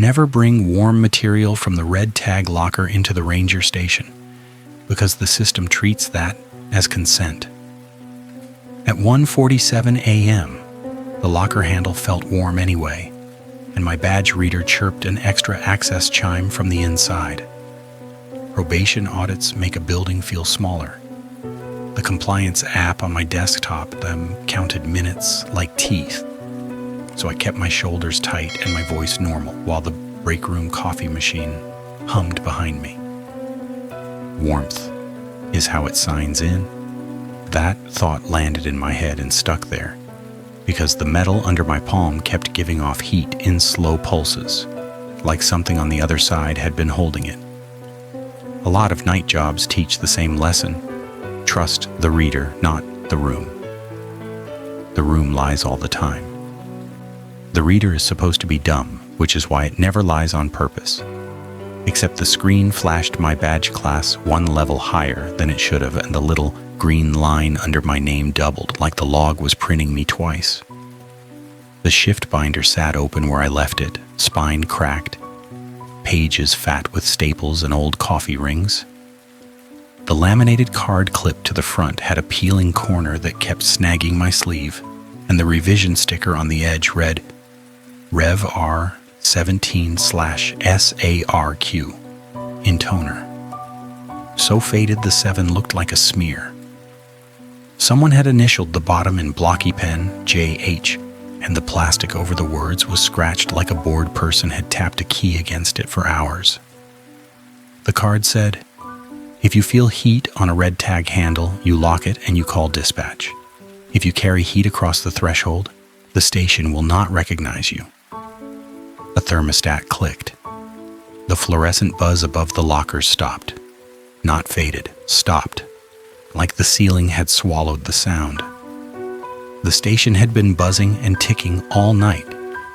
Never bring warm material from the red tag locker into the ranger station, because the system treats that as consent. At 1:47 a.m., the locker handle felt warm anyway, and my badge reader chirped an extra access chime from the inside. Probation audits make a building feel smaller. The compliance app on my desktop counted minutes like teeth, so I kept my shoulders tight and my voice normal while the break room coffee machine hummed behind me. Warmth is how it signs in. That thought landed in my head and stuck there, because the metal under my palm kept giving off heat in slow pulses, like something on the other side had been holding it. A lot of night jobs teach the same lesson. Trust the reader, not the room. The room lies all the time. The reader is supposed to be dumb, which is why it never lies on purpose. Except the screen flashed my badge class one level higher than it should have, and the little green line under my name doubled, like the log was printing me twice. The shift binder sat open where I left it, spine cracked, pages fat with staples and old coffee rings. The laminated card clip to the front had a peeling corner that kept snagging my sleeve, and the revision sticker on the edge read, Rev R 17/SARQ, in toner. So faded the 7 looked like a smear. Someone had initialed the bottom in blocky pen, JH, and the plastic over the words was scratched like a bored person had tapped a key against it for hours. The card said, if you feel heat on a red tag handle, you lock it and you call dispatch. If you carry heat across the threshold, the station will not recognize you. A thermostat clicked. The fluorescent buzz above the lockers stopped. Not faded, stopped, like the ceiling had swallowed the sound. The station had been buzzing and ticking all night,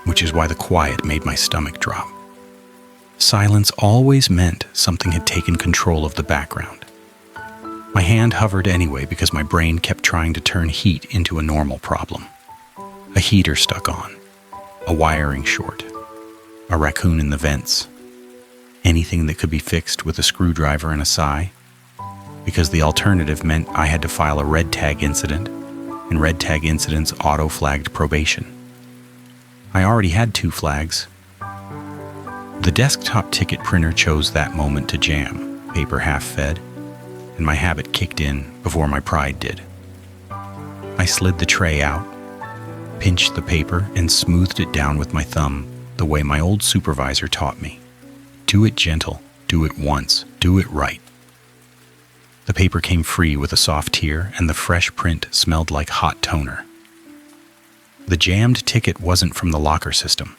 which is why the quiet made my stomach drop. Silence always meant something had taken control of the background. My hand hovered anyway because my brain kept trying to turn heat into a normal problem. A heater stuck on, a wiring short, a raccoon in the vents, anything that could be fixed with a screwdriver and a sigh, because the alternative meant I had to file a red tag incident, and red tag incidents auto-flagged probation. I already had 2 flags. The desktop ticket printer chose that moment to jam, paper half-fed, and my habit kicked in before my pride did. I slid the tray out, pinched the paper, and smoothed it down with my thumb the way my old supervisor taught me. Do it gentle, do it once, do it right. The paper came free with a soft tear, and the fresh print smelled like hot toner. The jammed ticket wasn't from the locker system.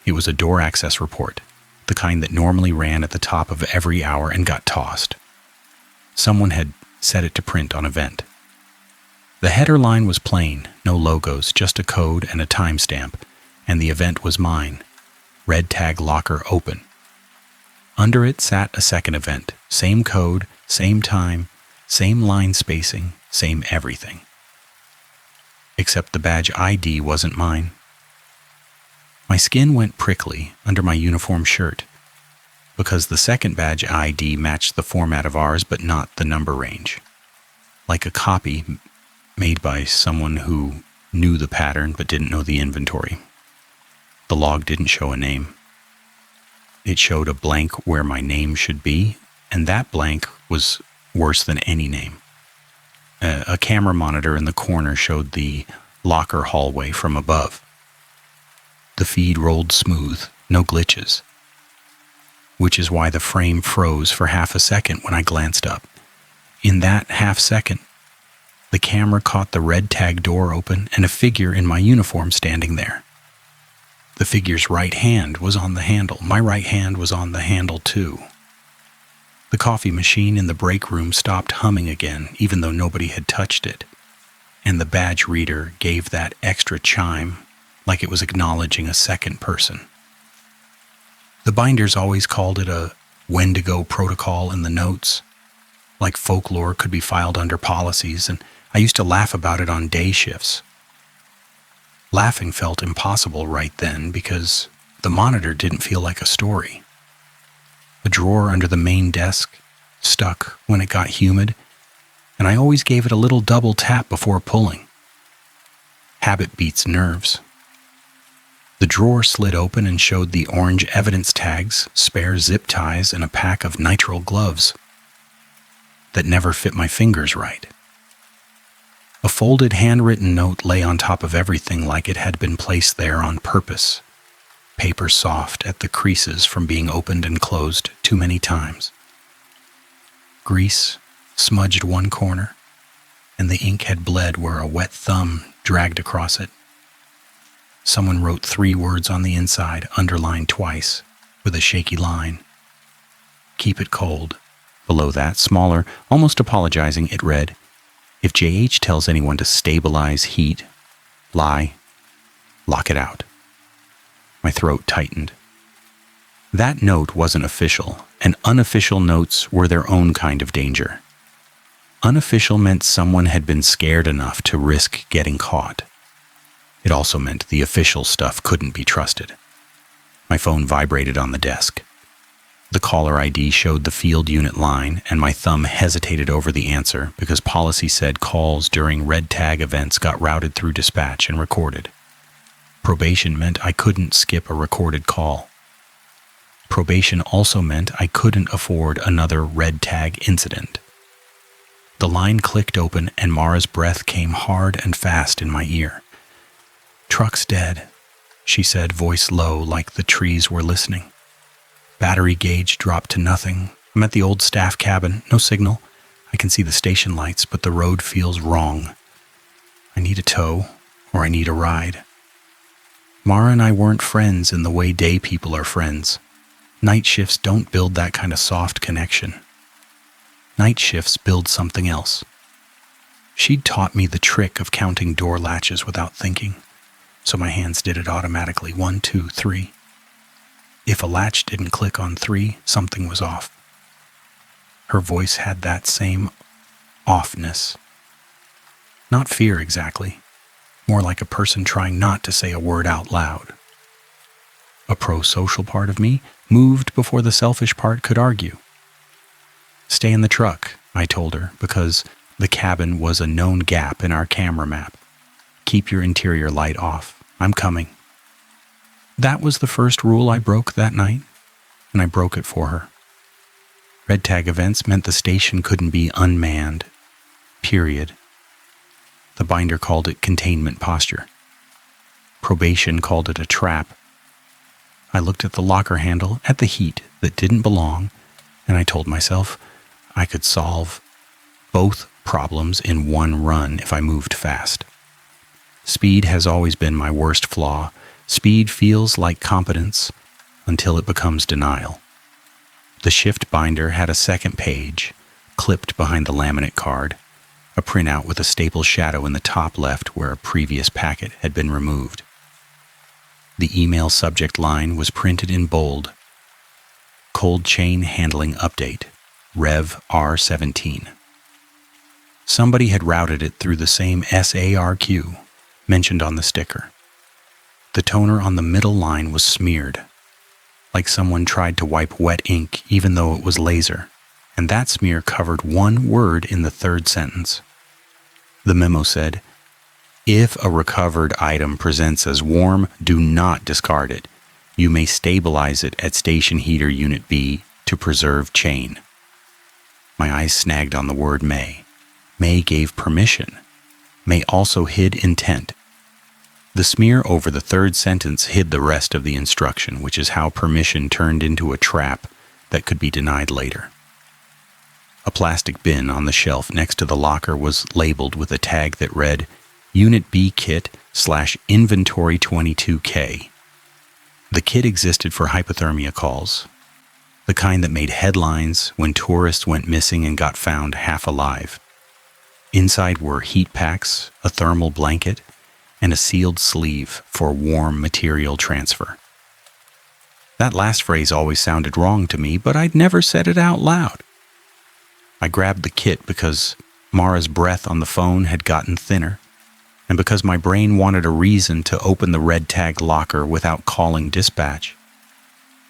It was a door access report, the kind that normally ran at the top of every hour and got tossed. Someone had set it to print on a vent. The header line was plain, no logos, just a code and a timestamp, and the event was mine. Red tag locker open. Under it sat a second event, same code, same time, same line spacing, same everything. Except the badge ID wasn't mine. My skin went prickly under my uniform shirt, because the second badge ID matched the format of ours but not the number range. Like a copy made by someone who knew the pattern but didn't know the inventory. The log didn't show a name. It showed a blank where my name should be, and that blank was worse than any name. A camera monitor in the corner showed the locker hallway from above. The feed rolled smooth, no glitches, which is why the frame froze for half a second when I glanced up. In that half second, the camera caught the red tag door open and a figure in my uniform standing there. The figure's right hand was on the handle. My right hand was on the handle too. The coffee machine in the break room stopped humming again, even though nobody had touched it, and the badge reader gave that extra chime like it was acknowledging a second person. The binders always called it a Wendigo protocol in the notes, like folklore could be filed under policies, and I used to laugh about it on day shifts. Laughing felt impossible right then because the monitor didn't feel like a story. A drawer under the main desk stuck when it got humid, and I always gave it a little double tap before pulling. Habit beats nerves. The drawer slid open and showed the orange evidence tags, spare zip ties, and a pack of nitrile gloves that never fit my fingers right. A folded handwritten note lay on top of everything like it had been placed there on purpose, paper soft at the creases from being opened and closed too many times. Grease smudged one corner, and the ink had bled where a wet thumb dragged across it. Someone wrote 3 words on the inside, underlined twice, with a shaky line. Keep it cold. Below that, smaller, almost apologizing, it read, if JH tells anyone to stabilize heat, lie, lock it out. My throat tightened. That note wasn't official, and unofficial notes were their own kind of danger. Unofficial meant someone had been scared enough to risk getting caught. It also meant the official stuff couldn't be trusted. My phone vibrated on the desk. The caller ID showed the field unit line, and my thumb hesitated over the answer because policy said calls during red tag events got routed through dispatch and recorded. Probation meant I couldn't skip a recorded call. Probation also meant I couldn't afford another red tag incident. The line clicked open and Mara's breath came hard and fast in my ear. Truck's dead, she said, voice low like the trees were listening. Battery gauge dropped to nothing. I'm at the old staff cabin, no signal. I can see the station lights, but the road feels wrong. I need a tow, or I need a ride. Mara and I weren't friends in the way day people are friends. Night shifts don't build that kind of soft connection. Night shifts build something else. She'd taught me the trick of counting door latches without thinking, so my hands did it automatically, 1, 2, 3. If a latch didn't click on 3, something was off. Her voice had that same offness. Not fear exactly, more like a person trying not to say a word out loud. A pro-social part of me moved before the selfish part could argue. Stay in the truck, I told her, because the cabin was a known gap in our camera map. Keep your interior light off. I'm coming. That was the first rule I broke that night, and I broke it for her. Red tag events meant the station couldn't be unmanned. Period. The binder called it containment posture. Probation called it a trap. I looked at the locker handle, at the heat that didn't belong, and I told myself I could solve both problems in one run if I moved fast. Speed has always been my worst flaw. Speed feels like competence until it becomes denial. The shift binder had a second page, clipped behind the laminate card, a printout with a staple shadow in the top left where a previous packet had been removed. The email subject line was printed in bold. Cold chain handling update, Rev R17. Somebody had routed it through the same SARQ mentioned on the sticker. The toner on the middle line was smeared, like someone tried to wipe wet ink even though it was laser, and that smear covered one word in the third sentence. The memo said, if a recovered item presents as warm, do not discard it. You may stabilize it at station heater unit B to preserve chain. My eyes snagged on the word may. May gave permission. May also hid intent. The smear over the third sentence hid the rest of the instruction, which is how permission turned into a trap that could be denied later. A plastic bin on the shelf next to the locker was labeled with a tag that read, Unit B Kit /Inventory 22K. The kit existed for hypothermia calls, the kind that made headlines when tourists went missing and got found half alive. Inside were heat packs, a thermal blanket, and a sealed sleeve for warm material transfer. That last phrase always sounded wrong to me, but I'd never said it out loud. I grabbed the kit because Mara's breath on the phone had gotten thinner, and because my brain wanted a reason to open the red tag locker without calling dispatch.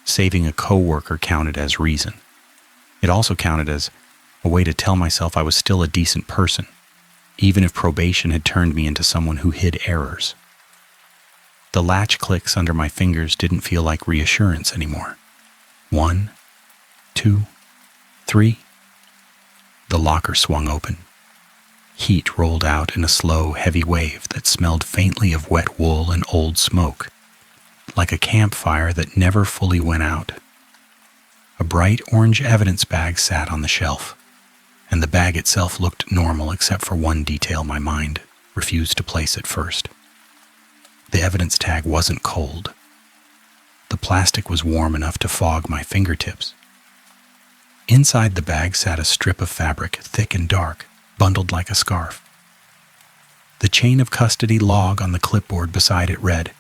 Saving a coworker counted as reason. It also counted as a way to tell myself I was still a decent person, even if probation had turned me into someone who hid errors. The latch clicks under my fingers didn't feel like reassurance anymore. 1, 2, 3. The locker swung open. Heat rolled out in a slow, heavy wave that smelled faintly of wet wool and old smoke, like a campfire that never fully went out. A bright orange evidence bag sat on the shelf, and the bag itself looked normal except for one detail my mind refused to place at first. The evidence tag wasn't cold. The plastic was warm enough to fog my fingertips. Inside the bag sat a strip of fabric, thick and dark, bundled like a scarf. The chain of custody log on the clipboard beside it read,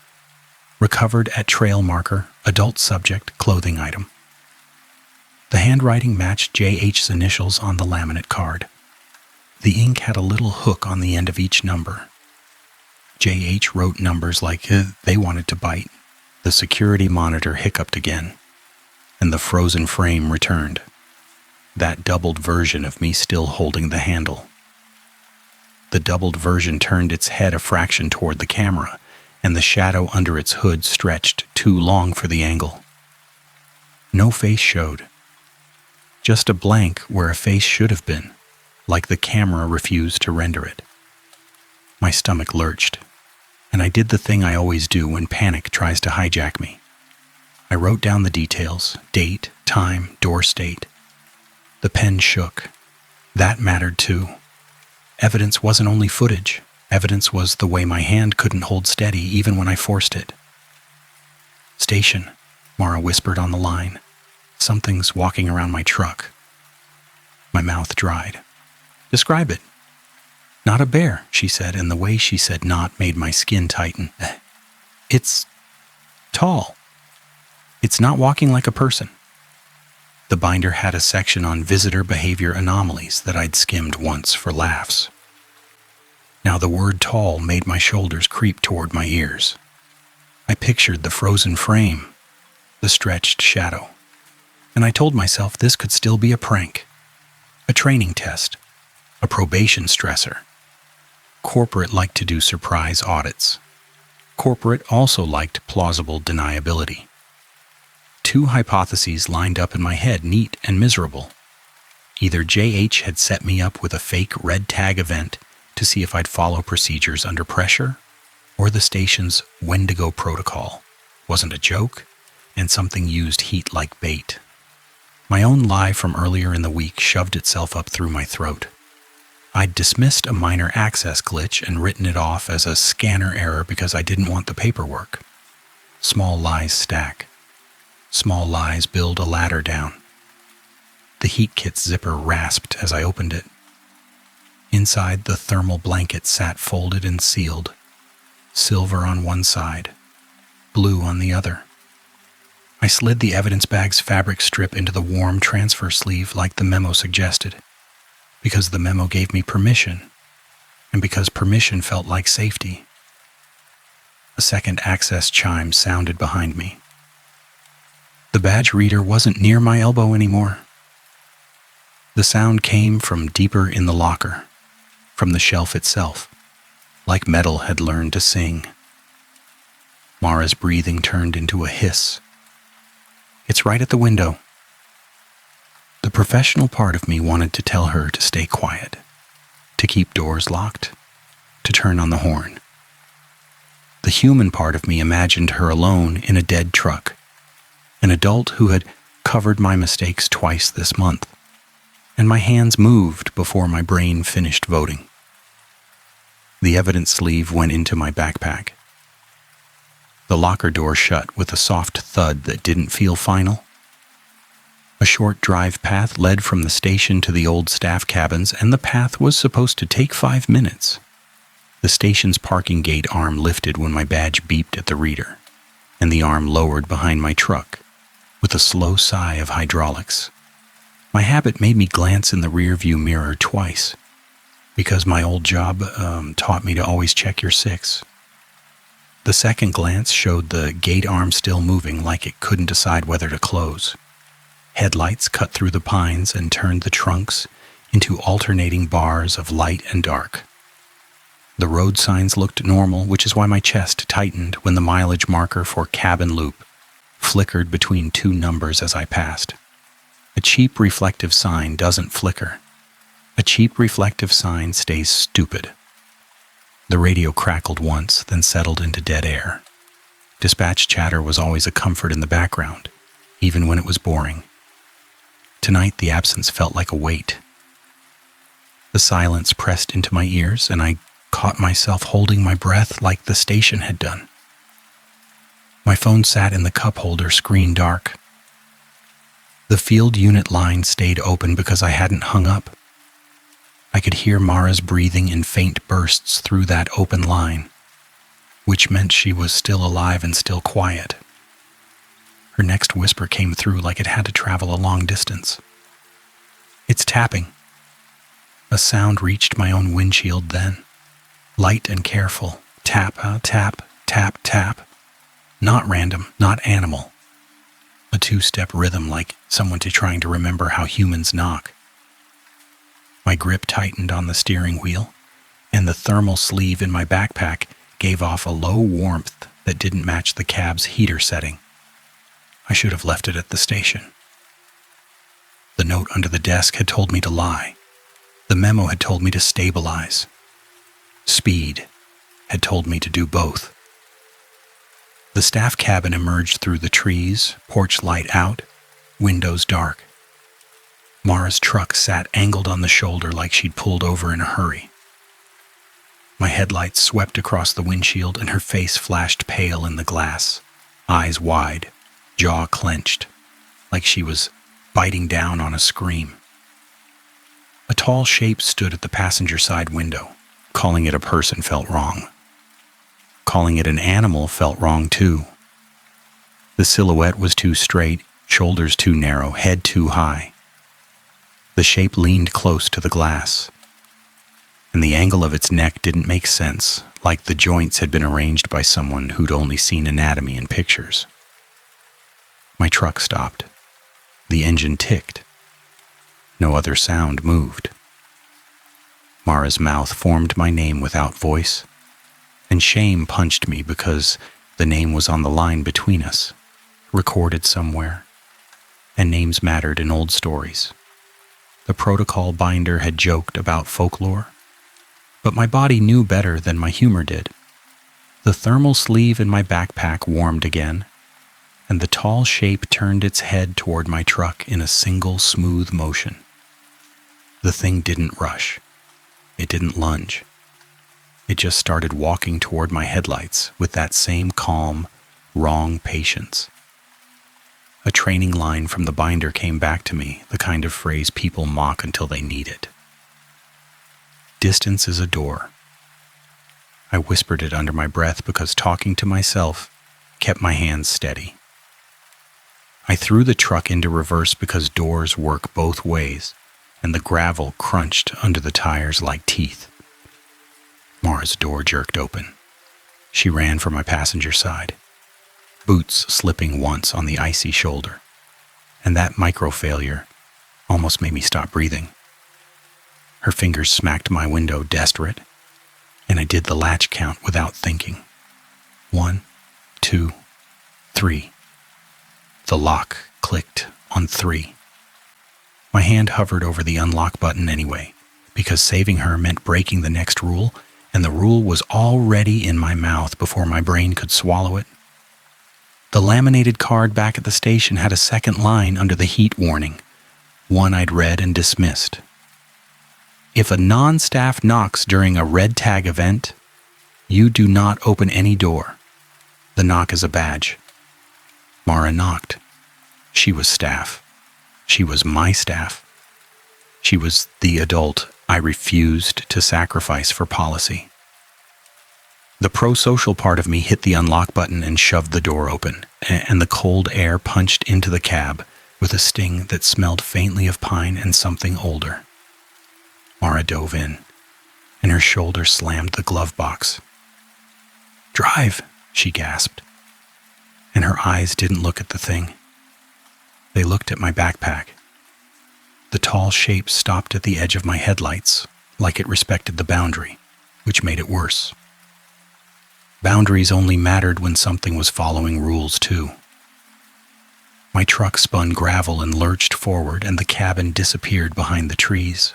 "Recovered at trail marker, adult subject, clothing item." The handwriting matched J.H.'s initials on the laminate card. The ink had a little hook on the end of each number. J.H. wrote numbers like they wanted to bite. The security monitor hiccuped again, and the frozen frame returned. That doubled version of me still holding the handle. The doubled version turned its head a fraction toward the camera, and the shadow under its hood stretched too long for the angle. No face showed. Just a blank where a face should have been, like the camera refused to render it. My stomach lurched, and I did the thing I always do when panic tries to hijack me. I wrote down the details, date, time, door state. The pen shook. That mattered too. Evidence wasn't only footage. Evidence was the way my hand couldn't hold steady even when I forced it. "Station," Mara whispered on the line. "Something's walking around my truck." My mouth dried. "Describe it." "Not a bear," she said, and the way she said "not" made my skin tighten. "It's tall. It's not walking like a person." The binder had a section on visitor behavior anomalies that I'd skimmed once for laughs. Now the word tall made my shoulders creep toward my ears. I pictured the frozen frame, the stretched shadow, and I told myself this could still be a prank, a training test, a probation stressor. Corporate liked to do surprise audits. Corporate also liked plausible deniability. Two hypotheses lined up in my head, neat and miserable. Either J.H. had set me up with a fake red tag event to see if I'd follow procedures under pressure, or the station's Wendigo protocol wasn't a joke and something used heat like bait. My own lie from earlier in the week shoved itself up through my throat. I'd dismissed a minor access glitch and written it off as a scanner error because I didn't want the paperwork. Small lies stack. Small lies build a ladder down. The heat kit's zipper rasped as I opened it. Inside, the thermal blanket sat folded and sealed, silver on one side, blue on the other. I slid the evidence bag's fabric strip into the warm transfer sleeve like the memo suggested, because the memo gave me permission, and because permission felt like safety. A second access chime sounded behind me. The badge reader wasn't near my elbow anymore. The sound came from deeper in the locker, from the shelf itself, like metal had learned to sing. Mara's breathing turned into a hiss. "It's right at the window." The professional part of me wanted to tell her to stay quiet, to keep doors locked, to turn on the horn. The human part of me imagined her alone in a dead truck, an adult who had covered my mistakes twice this month, and my hands moved before my brain finished voting. The evidence sleeve went into my backpack. The locker door shut with a soft thud that didn't feel final. A short drive path led from the station to the old staff cabins, and the path was supposed to take 5 minutes. The station's parking gate arm lifted when my badge beeped at the reader, and the arm lowered behind my truck with a slow sigh of hydraulics. My habit made me glance in the rearview mirror twice, because my old job taught me to always check your 6. The second glance showed the gate arm still moving like it couldn't decide whether to close. Headlights cut through the pines and turned the trunks into alternating bars of light and dark. The road signs looked normal, which is why my chest tightened when the mileage marker for Cabin Loop flickered between two numbers as I passed. A cheap reflective sign doesn't flicker. A cheap reflective sign stays stupid. The radio crackled once, then settled into dead air. Dispatch chatter was always a comfort in the background, even when it was boring. Tonight, the absence felt like a weight. The silence pressed into my ears, and I caught myself holding my breath like the station had done. My phone sat in the cup holder, screen dark. The field unit line stayed open because I hadn't hung up. I could hear Mara's breathing in faint bursts through that open line, which meant she was still alive and still quiet. Her next whisper came through like it had to travel a long distance. "It's tapping." A sound reached my own windshield then. Light and careful. Tap, tap, tap, tap. Not random, not animal. A two-step rhythm like someone trying to remember how humans knock. My grip tightened on the steering wheel, and the thermal sleeve in my backpack gave off a low warmth that didn't match the cab's heater setting. I should have left it at the station. The note under the desk had told me to lie. The memo had told me to stabilize. Speed had told me to do both. The staff cabin emerged through the trees, porch light out, windows dark. Mara's truck sat angled on the shoulder like she'd pulled over in a hurry. My headlights swept across the windshield and her face flashed pale in the glass, eyes wide, jaw clenched, like she was biting down on a scream. A tall shape stood at the passenger side window. Calling it a person felt wrong. Calling it an animal felt wrong too. The silhouette was too straight, shoulders too narrow, head too high. The shape leaned close to the glass, and the angle of its neck didn't make sense, like the joints had been arranged by someone who'd only seen anatomy in pictures. My truck stopped. The engine ticked. No other sound moved. Mara's mouth formed my name without voice, and shame punched me because the name was on the line between us, recorded somewhere, and names mattered in old stories. The protocol binder had joked about folklore, but my body knew better than my humor did. The thermal sleeve in my backpack warmed again, and the tall shape turned its head toward my truck in a single smooth motion. The thing didn't rush. It didn't lunge. It just started walking toward my headlights with that same calm, wrong patience. A training line from the binder came back to me, the kind of phrase people mock until they need it. Distance is a door. I whispered it under my breath because talking to myself kept my hands steady. I threw the truck into reverse because doors work both ways, and the gravel crunched under the tires like teeth. Mara's door jerked open. She ran for my passenger side, boots slipping once on the icy shoulder, and that micro-failure almost made me stop breathing. Her fingers smacked my window desperate, and I did the latch count without thinking. 1, 2, 3. The lock clicked on 3. My hand hovered over the unlock button anyway, because saving her meant breaking the next rule, and the rule was already in my mouth before my brain could swallow it. The laminated card back at the station had a second line under the heat warning, one I'd read and dismissed. If a non-staff knocks during a red tag event, you do not open any door. The knock is a badge. Mara knocked. She was staff. She was my staff. She was the adult I refused to sacrifice for policy. The pro-social part of me hit the unlock button and shoved the door open, and the cold air punched into the cab with a sting that smelled faintly of pine and something older. Mara dove in, and her shoulder slammed the glove box. "Drive," she gasped, and her eyes didn't look at the thing. They looked at my backpack. The tall shape stopped at the edge of my headlights, like it respected the boundary, which made it worse. Boundaries only mattered when something was following rules too. My truck spun gravel and lurched forward, and the cabin disappeared behind the trees.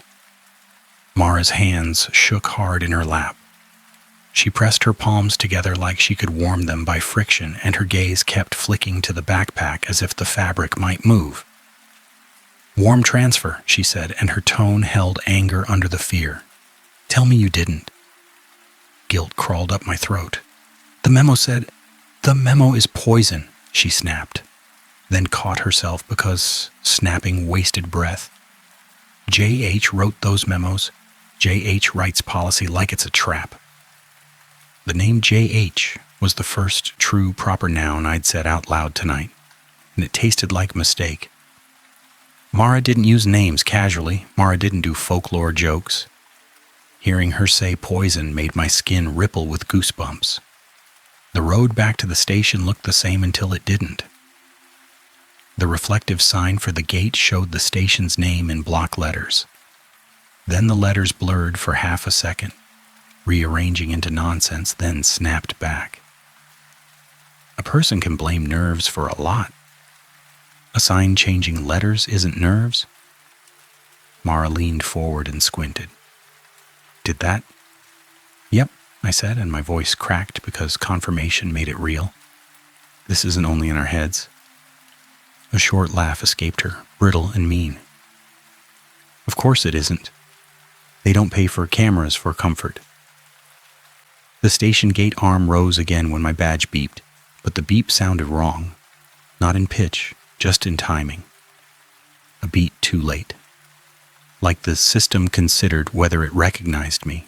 Mara's hands shook hard in her lap. She pressed her palms together like she could warm them by friction, and her gaze kept flicking to the backpack as if the fabric might move. "Warm transfer," she said, and her tone held anger under the fear. "Tell me you didn't." Guilt crawled up my throat. "The memo said—" "The memo is poison," she snapped, then caught herself because snapping wasted breath. "JH wrote those memos. JH writes policy like it's a trap." The name JH was the first true proper noun I'd said out loud tonight, and it tasted like mistake. Mara didn't use names casually. Mara didn't do folklore jokes. Hearing her say poison made my skin ripple with goosebumps. The road back to the station looked the same until it didn't. The reflective sign for the gate showed the station's name in block letters. Then the letters blurred for half a second, rearranging into nonsense, then snapped back. A person can blame nerves for a lot. A sign changing letters isn't nerves. Mara leaned forward and squinted. "Did that?" "Yep," I said, and my voice cracked because confirmation made it real. "This isn't only in our heads." A short laugh escaped her, brittle and mean. "Of course it isn't. They don't pay for cameras for comfort." The station gate arm rose again when my badge beeped, but the beep sounded wrong. Not in pitch, just in timing. A beat too late. Like the system considered whether it recognized me.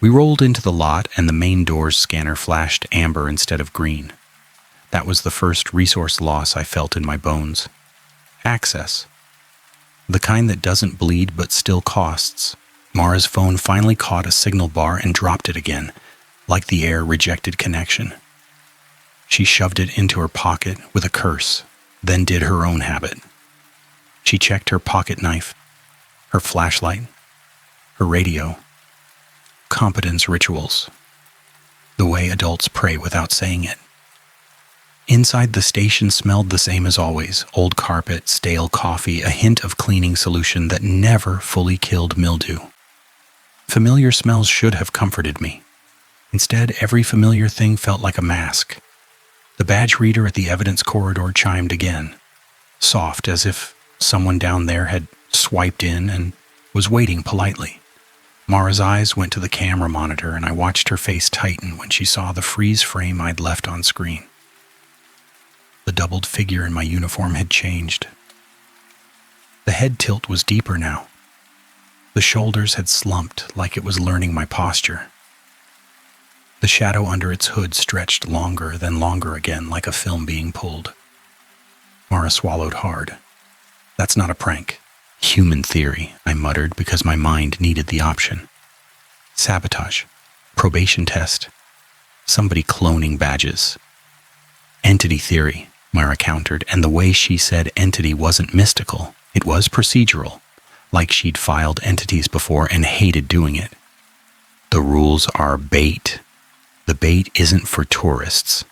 We rolled into the lot, and the main door's scanner flashed amber instead of green. That was the first resource loss I felt in my bones. Access. The kind that doesn't bleed but still costs. Mara's phone finally caught a signal bar and dropped it again, like the air rejected connection. She shoved it into her pocket with a curse, then did her own habit. She checked her pocket knife, her flashlight, her radio. Competence rituals. The way adults pray without saying it. Inside the station smelled the same as always: old carpet, stale coffee, a hint of cleaning solution that never fully killed mildew. Familiar smells should have comforted me. Instead, every familiar thing felt like a mask. The badge reader at the evidence corridor chimed again, soft as if someone down there had swiped in and was waiting politely. Mara's eyes went to the camera monitor, and I watched her face tighten when she saw the freeze frame I'd left on screen. The doubled figure in my uniform had changed. The head tilt was deeper now. The shoulders had slumped like it was learning my posture. The shadow under its hood stretched longer, then longer again, like a film being pulled. Mara swallowed hard. "That's not a prank. Human theory," I muttered because my mind needed the option. Sabotage. Probation test. Somebody cloning badges. Entity theory, Mara countered, and the way she said entity wasn't mystical. It was procedural, like she'd filed entities before and hated doing it. "The rules are bait. The bait isn't for tourists."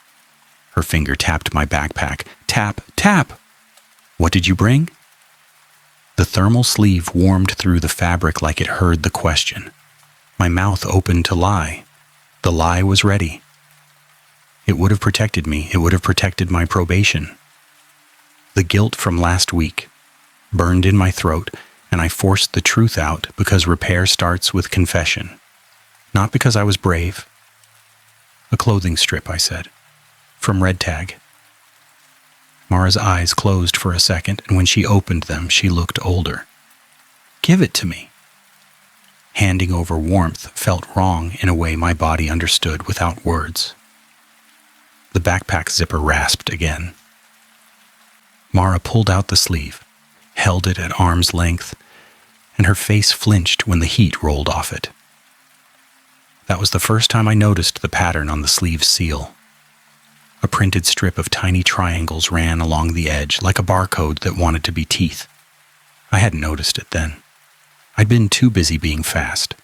Her finger tapped my backpack. "Tap, tap!" "What did you bring?" The thermal sleeve warmed through the fabric like it heard the question. My mouth opened to lie. The lie was ready. It would have protected me. It would have protected my probation. The guilt from last week burned in my throat, and I forced the truth out because repair starts with confession. Not because I was brave. "A clothing strip," I said. "From Red Tag." Mara's eyes closed for a second, and when she opened them, she looked older. "Give it to me." Handing over warmth felt wrong in a way my body understood without words. The backpack zipper rasped again. Mara pulled out the sleeve, held it at arm's length, and her face flinched when the heat rolled off it. That was the first time I noticed the pattern on the sleeve's seal. A printed strip of tiny triangles ran along the edge like a barcode that wanted to be teeth. I hadn't noticed it then. I'd been too busy being fast.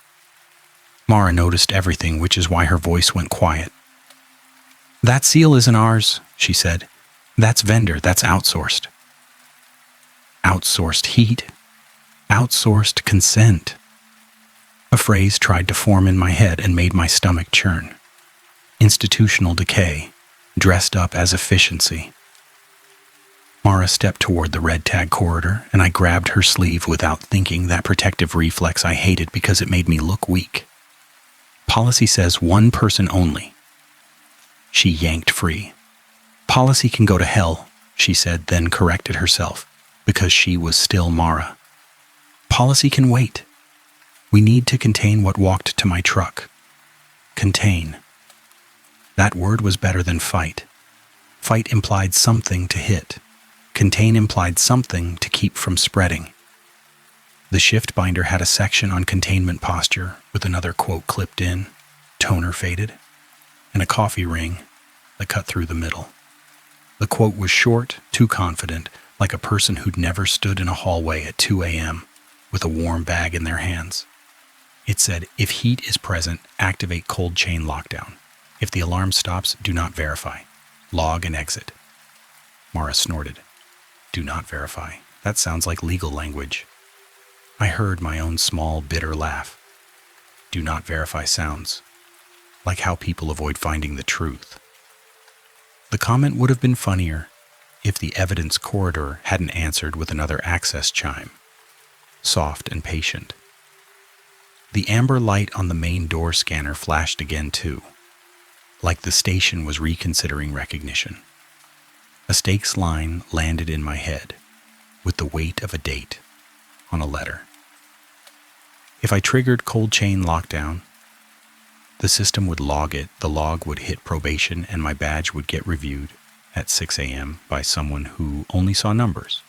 Mara noticed everything, which is why her voice went quiet. "That seal isn't ours," she said. "That's vendor, that's outsourced." Outsourced heat. Outsourced consent. A phrase tried to form in my head and made my stomach churn. Institutional decay, dressed up as efficiency. Mara stepped toward the red tag corridor, and I grabbed her sleeve without thinking, that protective reflex I hated because it made me look weak. "Policy says one person only." She yanked free. "Policy can go to hell," she said, then corrected herself, because she was still Mara. "Policy can wait. We need to contain what walked to my truck." Contain. That word was better than fight. Fight implied something to hit. Contain implied something to keep from spreading. The shift binder had a section on containment posture with another quote clipped in, toner faded, and a coffee ring that cut through the middle. The quote was short, too confident, like a person who'd never stood in a hallway at 2 a.m. with a warm bag in their hands. It said, "If heat is present, activate cold chain lockdown. If the alarm stops, do not verify. Log and exit." Mara snorted. "Do not verify. That sounds like legal language." I heard my own small, bitter laugh. Do not verify sounds like how people avoid finding the truth. The comment would have been funnier if the evidence corridor hadn't answered with another access chime, soft and patient. The amber light on the main door scanner flashed again too, like the station was reconsidering recognition. A stakes line landed in my head with the weight of a date on a letter. If I triggered cold chain lockdown, the system would log it, the log would hit probation, and my badge would get reviewed at 6 a.m. by someone who only saw numbers.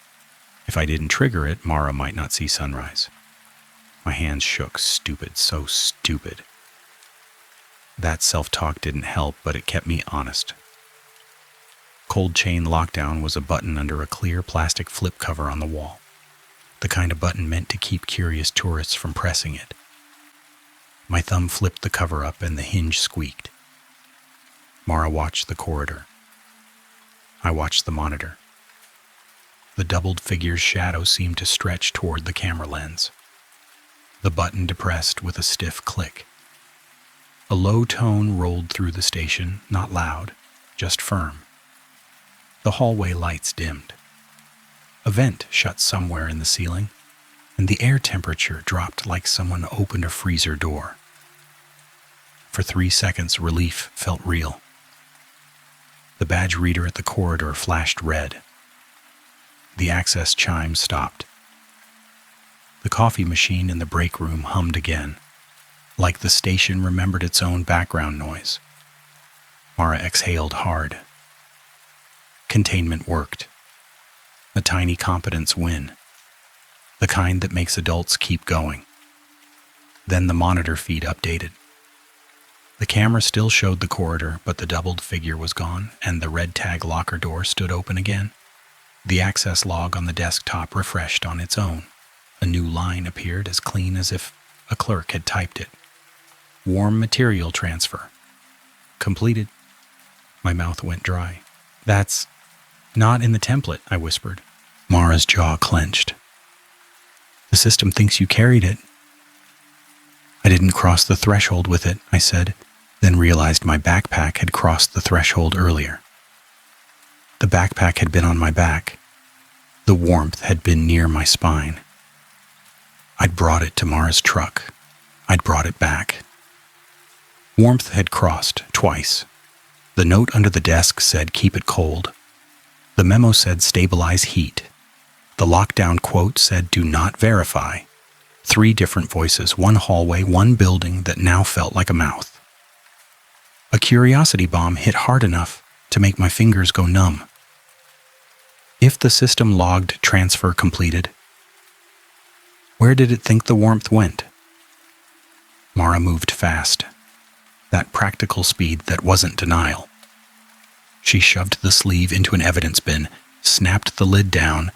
If I didn't trigger it, Mara might not see sunrise. My hands shook. Stupid, so stupid. That self-talk didn't help, but it kept me honest. Cold chain lockdown was a button under a clear plastic flip cover on the wall, the kind of button meant to keep curious tourists from pressing it. My thumb flipped the cover up and the hinge squeaked. Mara watched the corridor. I watched the monitor. The doubled figure's shadow seemed to stretch toward the camera lens. The button depressed with a stiff click. A low tone rolled through the station, not loud, just firm. The hallway lights dimmed. A vent shut somewhere in the ceiling, and the air temperature dropped like someone opened a freezer door. For 3 seconds, relief felt real. The badge reader at the corridor flashed red. The access chime stopped. The coffee machine in the break room hummed again, like the station remembered its own background noise. Mara exhaled hard. Containment worked. A tiny competence win. The kind that makes adults keep going. Then the monitor feed updated. The camera still showed the corridor, but the doubled figure was gone, and the red tag locker door stood open again. The access log on the desktop refreshed on its own. A new line appeared as clean as if a clerk had typed it. Warm material transfer. Completed. My mouth went dry. "That's not in the template," I whispered. Mara's jaw clenched. "The system thinks you carried it." "I didn't cross the threshold with it," I said, then realized my backpack had crossed the threshold earlier. The backpack had been on my back. The warmth had been near my spine. I'd brought it to Mara's truck. I'd brought it back. Warmth had crossed twice. The note under the desk said, "Keep it cold." The memo said, "Stabilize heat." The lockdown quote said, "Do not verify." 3 different voices, one hallway, one building that now felt like a mouth. A curiosity bomb hit hard enough to make my fingers go numb. If the system logged transfer completed, where did it think the warmth went? Mara moved fast. That practical speed that wasn't denial. She shoved the sleeve into an evidence bin, snapped the lid down,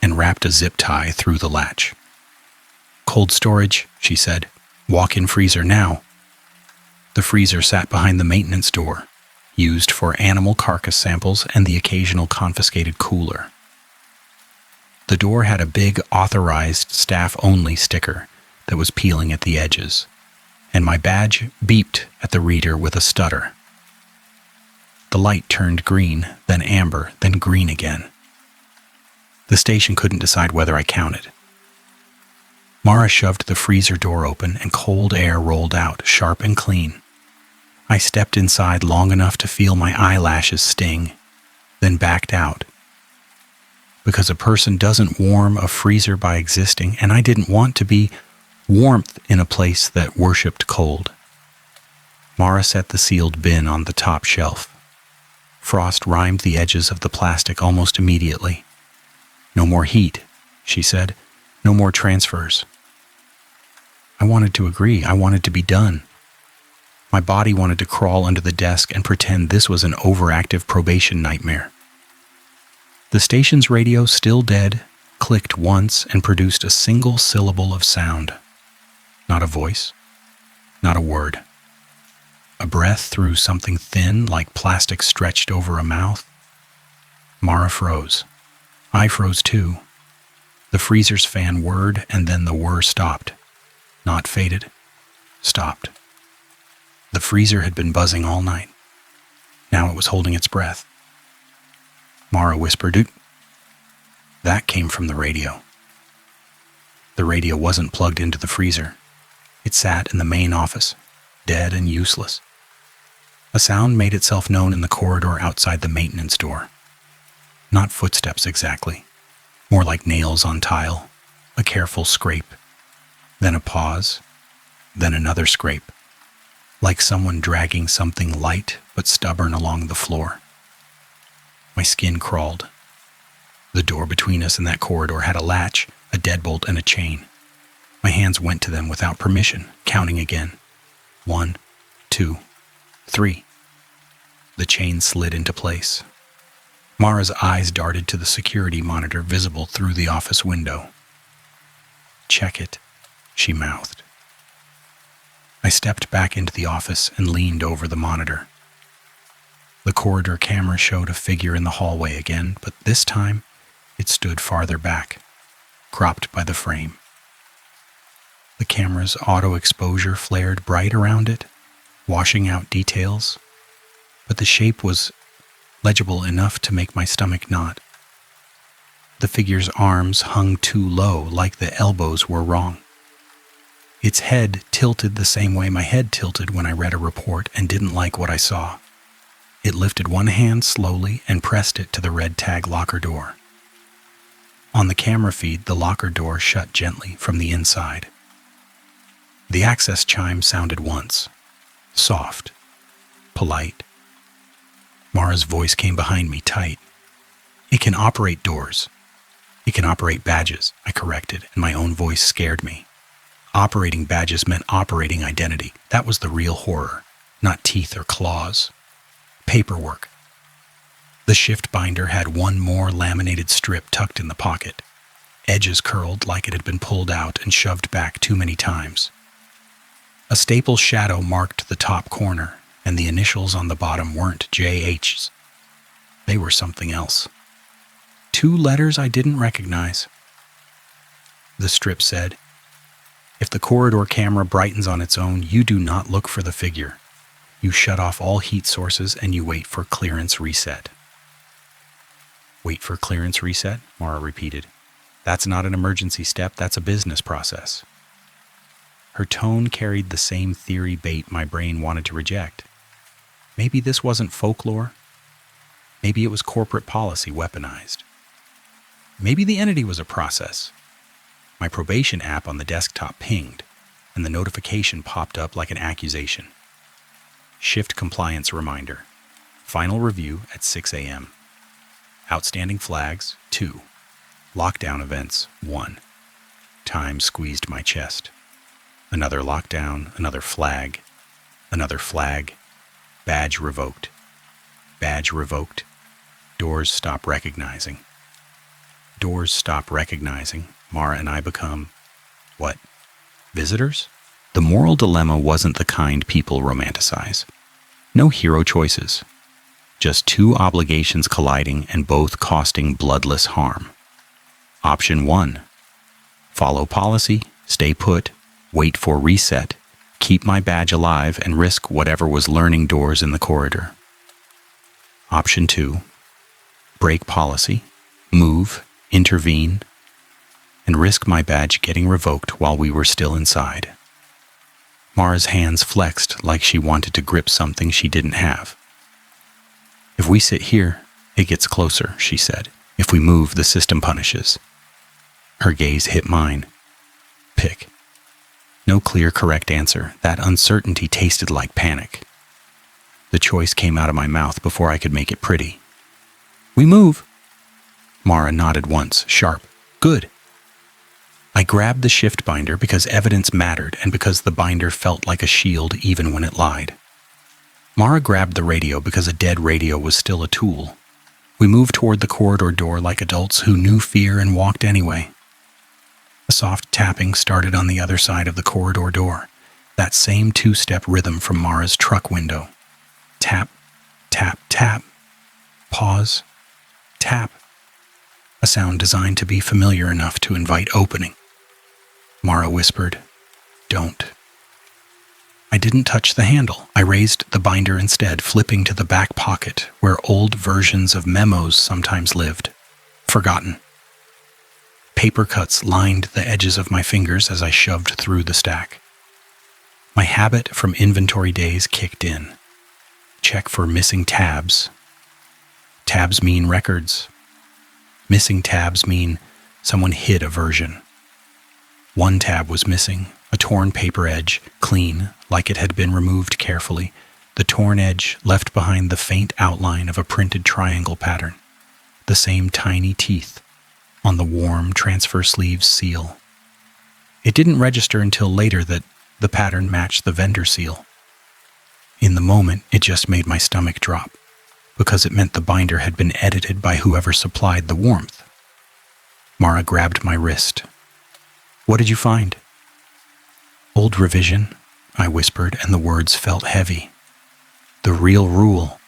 and wrapped a zip tie through the latch. "Cold storage," she said. "Walk-in freezer now." The freezer sat behind the maintenance door, used for animal carcass samples and the occasional confiscated cooler. The door had a big authorized staff-only sticker that was peeling at the edges, and my badge beeped at the reader with a stutter. The light turned green, then amber, then green again. The station couldn't decide whether I counted. Mara shoved the freezer door open and cold air rolled out, sharp and clean. I stepped inside long enough to feel my eyelashes sting, then backed out. Because a person doesn't warm a freezer by existing, and I didn't want to be warmth in a place that worshipped cold. Mara set the sealed bin on the top shelf. Frost rimed the edges of the plastic almost immediately. "No more heat," she said. "No more transfers." I wanted to agree. I wanted to be done. My body wanted to crawl under the desk and pretend this was an overactive probation nightmare. The station's radio, still dead, clicked once and produced a single syllable of sound. Not a voice, not a word. A breath through something thin, like plastic stretched over a mouth. Mara froze. I froze too. The freezer's fan whirred, and then the whir stopped. Not faded, stopped. The freezer had been buzzing all night. Now it was holding its breath. Mara whispered, "Oot." That came from the radio. The radio wasn't plugged into the freezer. It sat in the main office, dead and useless. A sound made itself known in the corridor outside the maintenance door. Not footsteps exactly, more like nails on tile, a careful scrape, then a pause, then another scrape, like someone dragging something light but stubborn along the floor. My skin crawled. The door between us in that corridor had a latch, a deadbolt, and a chain. My hands went to them without permission, counting again. 1, 2, 3. The chain slid into place. Mara's eyes darted to the security monitor visible through the office window. "Check it," she mouthed. I stepped back into the office and leaned over the monitor. The corridor camera showed a figure in the hallway again, but this time it stood farther back, cropped by the frame. The camera's auto exposure flared bright around it, washing out details, but the shape was legible enough to make my stomach knot. The figure's arms hung too low, like the elbows were wrong. Its head tilted the same way my head tilted when I read a report and didn't like what I saw. It lifted one hand slowly and pressed it to the red tag locker door. On the camera feed, the locker door shut gently from the inside. The access chime sounded once, soft, polite. Mara's voice came behind me, tight. "It can operate doors. It can operate badges," I corrected, and my own voice scared me. Operating badges meant operating identity. That was the real horror, not teeth or claws. Paperwork. The shift binder had one more laminated strip tucked in the pocket, edges curled like it had been pulled out and shoved back too many times. A staple shadow marked the top corner, and the initials on the bottom weren't JH's. They were something else. 2 letters I didn't recognize. The strip said, "If the corridor camera brightens on its own, you do not look for the figure. You shut off all heat sources and you wait for clearance reset." "Wait for clearance reset?" Mara repeated. "That's not an emergency step, that's a business process." Her tone carried the same theory bait my brain wanted to reject. Maybe this wasn't folklore. Maybe it was corporate policy weaponized. Maybe the entity was a process. My probation app on the desktop pinged, and the notification popped up like an accusation. Shift compliance reminder. Final review at 6 a.m. Outstanding flags, 2. Lockdown events, 1. Time squeezed my chest. Another lockdown, another flag. Badge revoked. Badge revoked. Doors stop recognizing. Doors stop recognizing. Mara and I become, what? Visitors? The moral dilemma wasn't the kind people romanticize. No hero choices. Just two obligations colliding and both costing bloodless harm. Option 1. Follow policy, stay put, wait for reset, keep my badge alive, and risk whatever was learning doors in the corridor. Option 2. Break policy, move, intervene, and risk my badge getting revoked while we were still inside. Mara's hands flexed like she wanted to grip something she didn't have. If we sit here, it gets closer, she said. If we move, the system punishes. Her gaze hit mine. Pick. No clear, correct answer. That uncertainty tasted like panic. The choice came out of my mouth before I could make it pretty. We move. Mara nodded once, sharp. Good. I grabbed the shift binder because evidence mattered and because the binder felt like a shield even when it lied. Mara grabbed the radio because a dead radio was still a tool. We moved toward the corridor door like adults who knew fear and walked anyway. A soft tapping started on the other side of the corridor door, that same two-step rhythm from Mara's truck window. Tap, tap, tap. Pause. Tap. A sound designed to be familiar enough to invite opening. Mara whispered, "Don't." I didn't touch the handle. I raised the binder instead, flipping to the back pocket where old versions of memos sometimes lived. Forgotten. Paper cuts lined the edges of my fingers as I shoved through the stack. My habit from inventory days kicked in. Check for missing tabs. Tabs mean records. Missing tabs mean someone hid a version. One tab was missing, a torn paper edge, clean, like it had been removed carefully, the torn edge left behind the faint outline of a printed triangle pattern, the same tiny teeth on the warm transfer sleeves seal. It didn't register until later that the pattern matched the vendor seal. In the moment, it just made my stomach drop, because it meant the binder had been edited by whoever supplied the warmth. Mara grabbed my wrist. "What did you find?" "Old revision," I whispered, and the words felt heavy. "The real rule."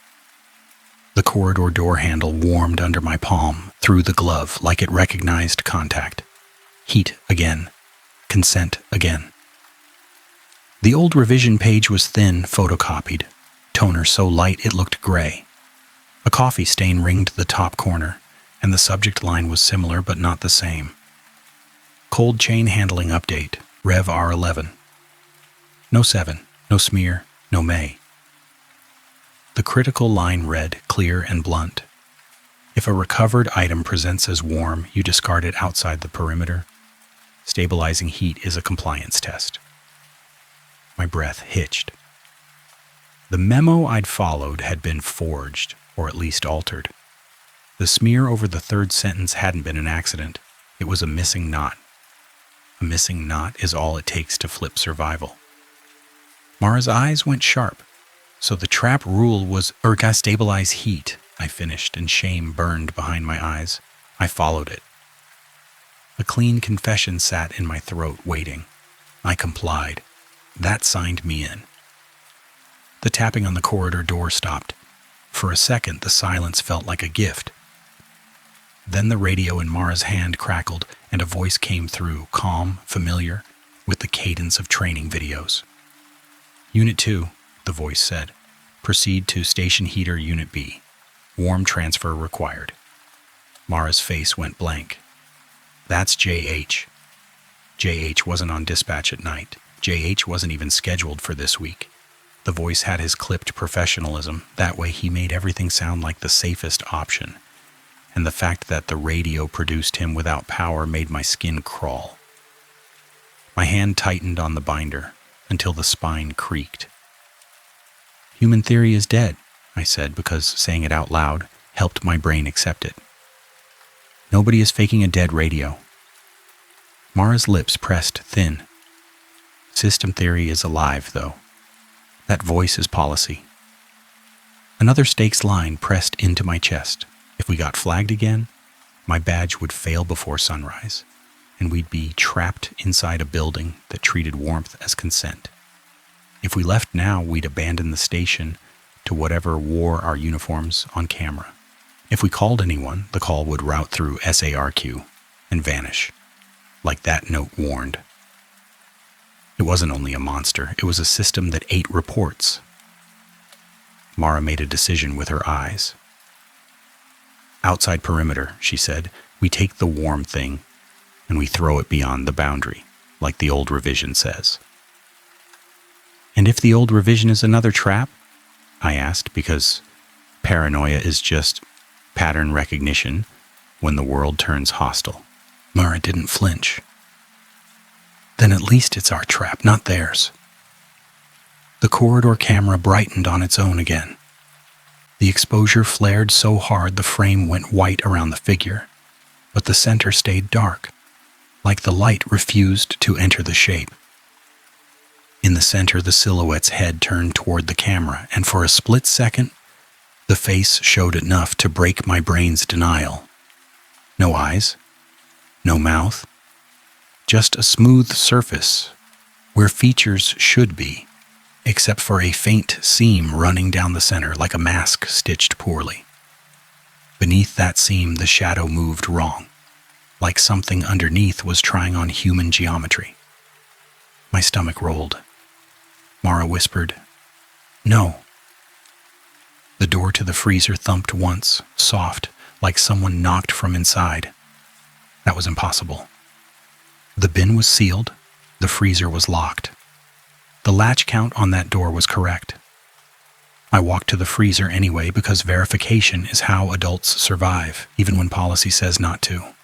The corridor door handle warmed under my palm, through the glove, like it recognized contact. Heat again. Consent again. The old revision page was thin, photocopied, toner so light it looked gray. A coffee stain ringed the top corner, and the subject line was similar but not the same. Cold chain handling update, Rev R11. No 7, no smear, no May. The critical line read, clear and blunt. If a recovered item presents as warm, you discard it outside the perimeter. Stabilizing heat is a compliance test. My breath hitched. The memo I'd followed had been forged, or at least altered. The smear over the third sentence hadn't been an accident. It was a missing knot. A missing knot is all it takes to flip survival. Mara's eyes went sharp. So the trap rule was stabilize heat, I finished, and shame burned behind my eyes. I followed it. A clean confession sat in my throat, waiting. I complied. That signed me in. The tapping on the corridor door stopped. For a second, the silence felt like a gift. Then the radio in Mara's hand crackled, and a voice came through, calm, familiar, with the cadence of training videos. "Unit 2, the voice said. "Proceed to station heater Unit B. Warm transfer required." Mara's face went blank. "That's JH." JH wasn't on dispatch at night. JH wasn't even scheduled for this week. The voice had his clipped professionalism. That way he made everything sound like the safest option. And the fact that the radio produced him without power made my skin crawl. My hand tightened on the binder until the spine creaked. "Human theory is dead," I said, because saying it out loud helped my brain accept it. "Nobody is faking a dead radio." Mara's lips pressed thin. "System theory is alive, though. That voice is policy." Another stakes line pressed into my chest. If we got flagged again, my badge would fail before sunrise, and we'd be trapped inside a building that treated warmth as consent. If we left now, we'd abandon the station to whatever wore our uniforms on camera. If we called anyone, the call would route through SARQ and vanish, like that note warned. It wasn't only a monster, it was a system that ate reports. Mara made a decision with her eyes. Outside perimeter, she said, we take the warm thing and we throw it beyond the boundary, like the old revision says. And if the old revision is another trap? I asked, because paranoia is just pattern recognition when the world turns hostile. Mara didn't flinch. Then at least it's our trap, not theirs. The corridor camera brightened on its own again. The exposure flared so hard the frame went white around the figure, but the center stayed dark, like the light refused to enter the shape. In the center, the silhouette's head turned toward the camera, and for a split second, the face showed enough to break my brain's denial. No eyes, no mouth, just a smooth surface where features should be, except for a faint seam running down the center like a mask stitched poorly. Beneath that seam, the shadow moved wrong, like something underneath was trying on human geometry. My stomach rolled. Mara whispered, "No." The door to the freezer thumped once, soft, like someone knocked from inside. That was impossible. The bin was sealed, the freezer was locked. The latch count on that door was correct. I walked to the freezer anyway because verification is how adults survive, even when policy says not to.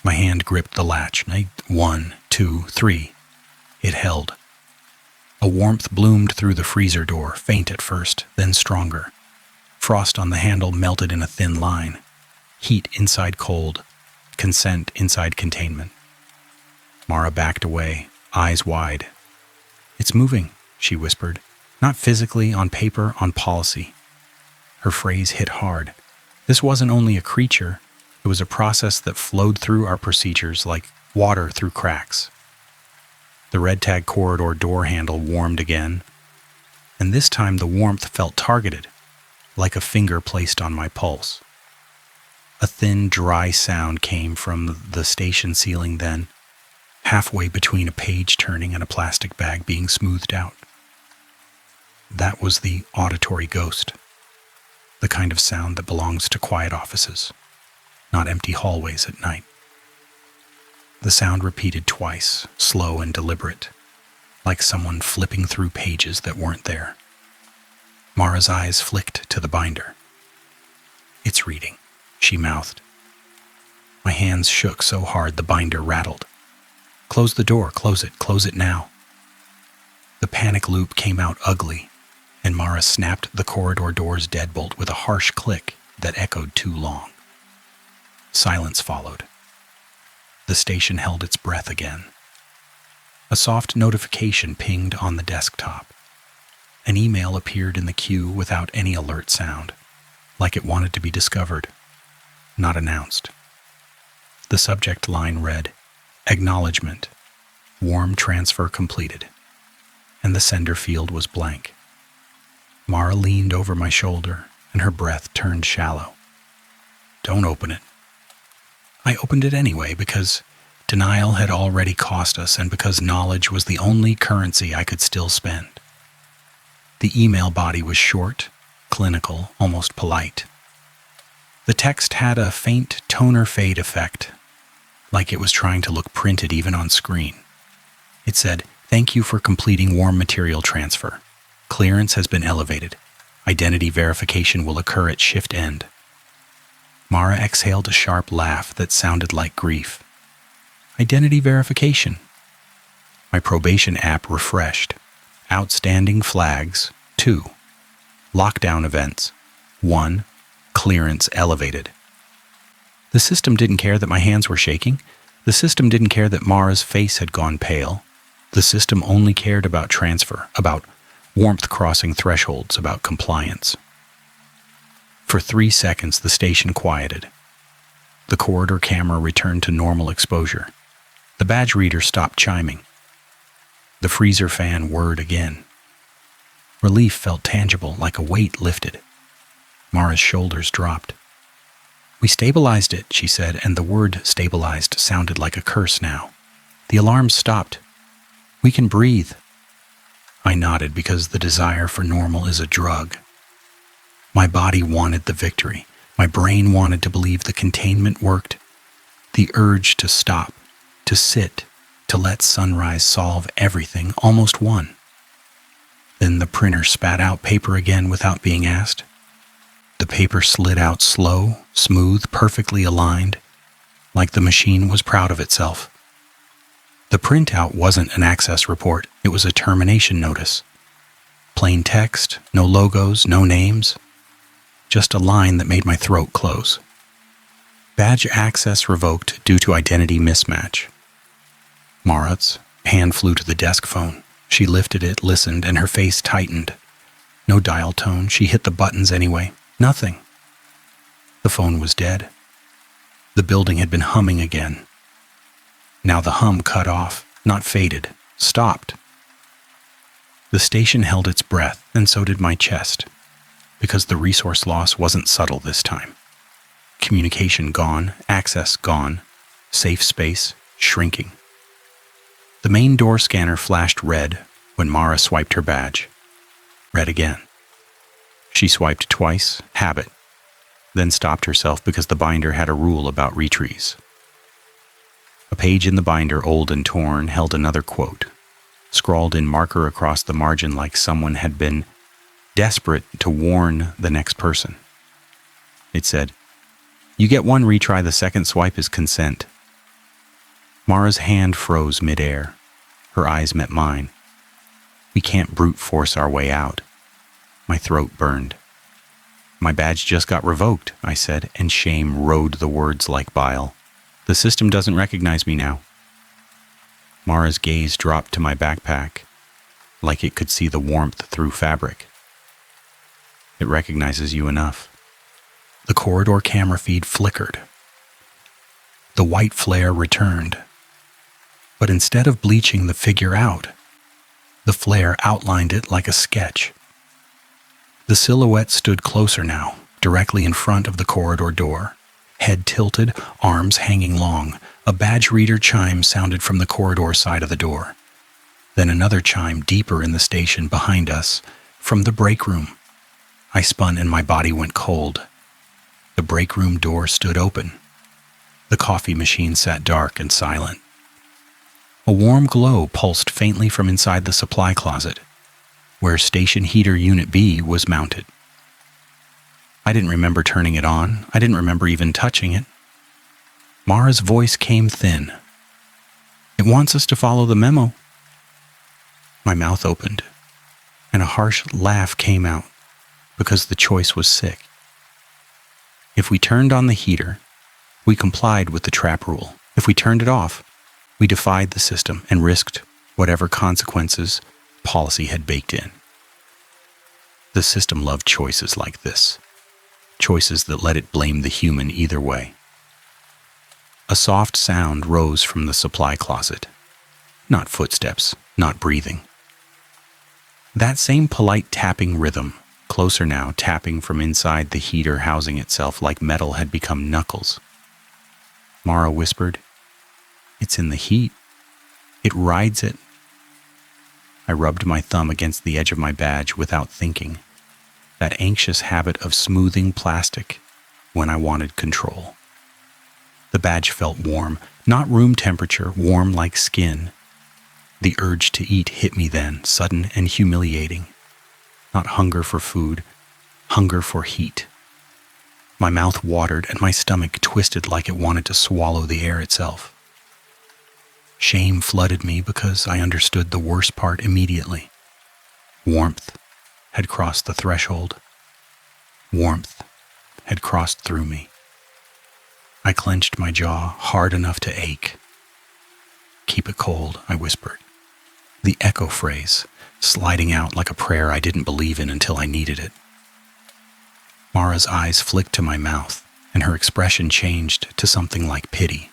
My hand gripped the latch. 1, 2, 3. It held. A warmth bloomed through the freezer door, faint at first, then stronger. Frost on the handle melted in a thin line. Heat inside cold. Consent inside containment. Mara backed away, eyes wide. "It's moving," she whispered. "Not physically, on paper, on policy." Her phrase hit hard. This wasn't only a creature, it was a process that flowed through our procedures like water through cracks. The red tag corridor door handle warmed again, and this time the warmth felt targeted, like a finger placed on my pulse. A thin, dry sound came from the station ceiling then, halfway between a page turning and a plastic bag being smoothed out. That was the auditory ghost, the kind of sound that belongs to quiet offices, not empty hallways at night. The sound repeated twice, slow and deliberate, like someone flipping through pages that weren't there. Mara's eyes flicked to the binder. "It's reading," she mouthed. My hands shook so hard the binder rattled. "Close the door, close it now." The panic loop came out ugly, and Mara snapped the corridor door's deadbolt with a harsh click that echoed too long. Silence followed. The station held its breath again. A soft notification pinged on the desktop. An email appeared in the queue without any alert sound, like it wanted to be discovered, not announced. The subject line read, "Acknowledgement. Warm transfer completed." And the sender field was blank. Mara leaned over my shoulder, and her breath turned shallow. "Don't open it." I opened it anyway because denial had already cost us and because knowledge was the only currency I could still spend. The email body was short, clinical, almost polite. The text had a faint toner fade effect, like it was trying to look printed even on screen. It said, "Thank you for completing warm material transfer. Clearance has been elevated. Identity verification will occur at shift end." Mara exhaled a sharp laugh that sounded like grief. "Identity verification." My probation app refreshed. Outstanding flags, 2. Lockdown events, 1. Clearance elevated. The system didn't care that my hands were shaking. The system didn't care that Mara's face had gone pale. The system only cared about transfer, about warmth crossing thresholds, about compliance. For 3 seconds, the station quieted. The corridor camera returned to normal exposure. The badge reader stopped chiming. The freezer fan whirred again. Relief felt tangible, like a weight lifted. Mara's shoulders dropped. "We stabilized it," she said, and the word stabilized sounded like a curse now. "The alarms stopped. We can breathe." I nodded because the desire for normal is a drug. My body wanted the victory. My brain wanted to believe the containment worked. The urge to stop, to sit, to let sunrise solve everything almost won. Then the printer spat out paper again without being asked. The paper slid out slow, smooth, perfectly aligned, like the machine was proud of itself. The printout wasn't an access report, it was a termination notice. Plain text, no logos, no names, just a line that made my throat close. Badge access revoked due to identity mismatch. Mara's hand flew to the desk phone. She lifted it, listened, and her face tightened. No dial tone, she hit the buttons anyway. Nothing. The phone was dead. The building had been humming again. Now the hum cut off, not faded, stopped. The station held its breath, and so did my chest, because the resource loss wasn't subtle this time. Communication gone, access gone, safe space shrinking. The main door scanner flashed red when Mara swiped her badge. Red again. She swiped twice, habit, then stopped herself because the binder had a rule about retries. A page in the binder, old and torn, held another quote, scrawled in marker across the margin like someone had been desperate to warn the next person. It said, "You get one retry, the second swipe is consent." Mara's hand froze midair. Her eyes met mine. "We can't brute force our way out." My throat burned. "My badge just got revoked," I said, and shame rode the words like bile. "The system doesn't recognize me now." Mara's gaze dropped to my backpack, like it could see the warmth through fabric. "It recognizes you enough." The corridor camera feed flickered. The white flare returned. But instead of bleaching the figure out, the flare outlined it like a sketch. The silhouette stood closer now, directly in front of the corridor door. Head tilted, arms hanging long. A badge reader chime sounded from the corridor side of the door. Then another chime deeper in the station behind us, from the break room. I spun and my body went cold. The break room door stood open. The coffee machine sat dark and silent. A warm glow pulsed faintly from inside the supply closet, where station heater unit B was mounted. I didn't remember turning it on. I didn't remember even touching it. Mara's voice came thin. "It wants us to follow the memo." My mouth opened, and a harsh laugh came out, because the choice was sick. If we turned on the heater, we complied with the trap rule. If we turned it off, we defied the system and risked whatever consequences policy had baked in. The system loved choices like this, choices that let it blame the human either way. A soft sound rose from the supply closet. Not footsteps, not breathing. That same polite tapping rhythm, closer now, tapping from inside the heater housing itself like metal had become knuckles. Mara whispered, "It's in the heat. It rides it." I rubbed my thumb against the edge of my badge without thinking, that anxious habit of smoothing plastic when I wanted control. The badge felt warm, not room temperature, warm like skin. The urge to eat hit me then, sudden and humiliating. Not hunger for food, hunger for heat. My mouth watered and my stomach twisted like it wanted to swallow the air itself. Shame flooded me because I understood the worst part immediately. Warmth had crossed the threshold. Warmth had crossed through me. I clenched my jaw hard enough to ache. "Keep it cold," I whispered. The echo phrase, sliding out like a prayer I didn't believe in until I needed it. Mara's eyes flicked to my mouth, and her expression changed to something like pity.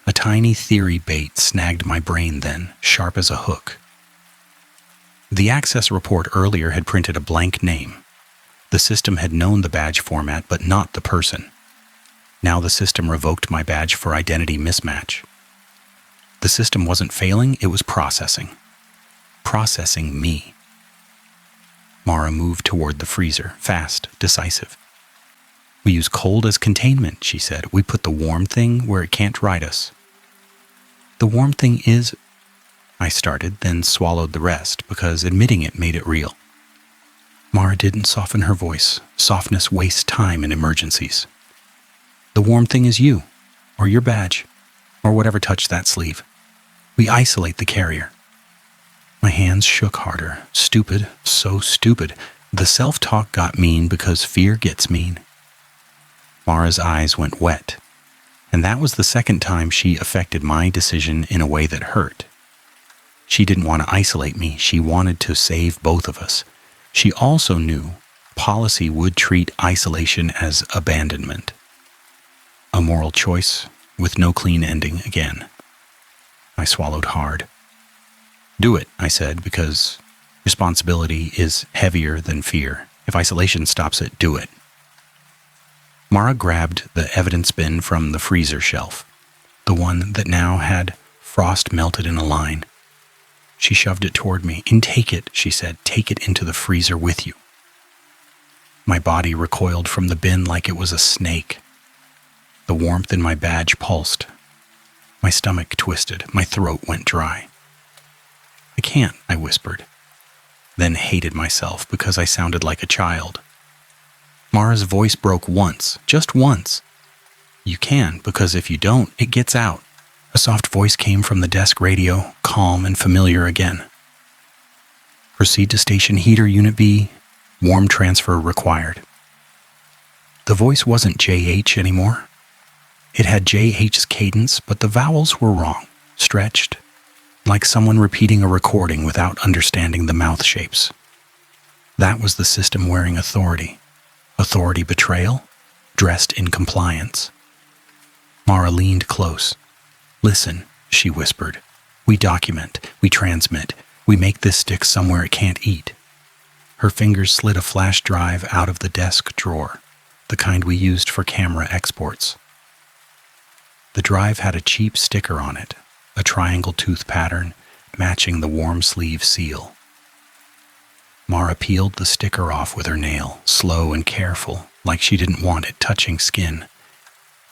A tiny theory bait snagged my brain then, sharp as a hook. The access report earlier had printed a blank name. The system had known the badge format, but not the person. Now the system revoked my badge for identity mismatch. The system wasn't failing, it was processing. Processing me. Mara moved toward the freezer, fast, decisive. "We use cold as containment," she said. "We put the warm thing where it can't ride us." "The warm thing is—" I started, then swallowed the rest, because admitting it made it real. Mara didn't soften her voice. Softness wastes time in emergencies. "The warm thing is you, or your badge, or whatever touched that sleeve. We isolate the carrier." My hands shook harder. Stupid, so stupid. The self-talk got mean because fear gets mean. Mara's eyes went wet, and that was the second time she affected my decision in a way that hurt. She didn't want to isolate me. She wanted to save both of us. She also knew policy would treat isolation as abandonment. A moral choice with no clean ending again. I swallowed hard. "Do it," I said, because responsibility is heavier than fear. If isolation stops it, do it. Mara grabbed the evidence bin from the freezer shelf, the one that now had frost melted in a line. She shoved it toward me. "Take it," she said. "Take it into the freezer with you." My body recoiled from the bin like it was a snake. The warmth in my badge pulsed. My stomach twisted. My throat went dry. "I can't," I whispered, then hated myself because I sounded like a child. Mara's voice broke once, just once. "You can, because if you don't, it gets out." A soft voice came from the desk radio, calm and familiar again. "Proceed to station heater unit B. Warm transfer required." The voice wasn't JH anymore. It had JH's cadence, but the vowels were wrong, stretched, like someone repeating a recording without understanding the mouth shapes. That was the system wearing authority. Authority betrayal, dressed in compliance. Mara leaned close. "Listen," she whispered. "We document, we transmit, we make this stick somewhere it can't eat." Her fingers slid a flash drive out of the desk drawer, the kind we used for camera exports. The drive had a cheap sticker on it, a triangle tooth pattern matching the warm sleeve seal. Mara peeled the sticker off with her nail, slow and careful, like she didn't want it touching skin,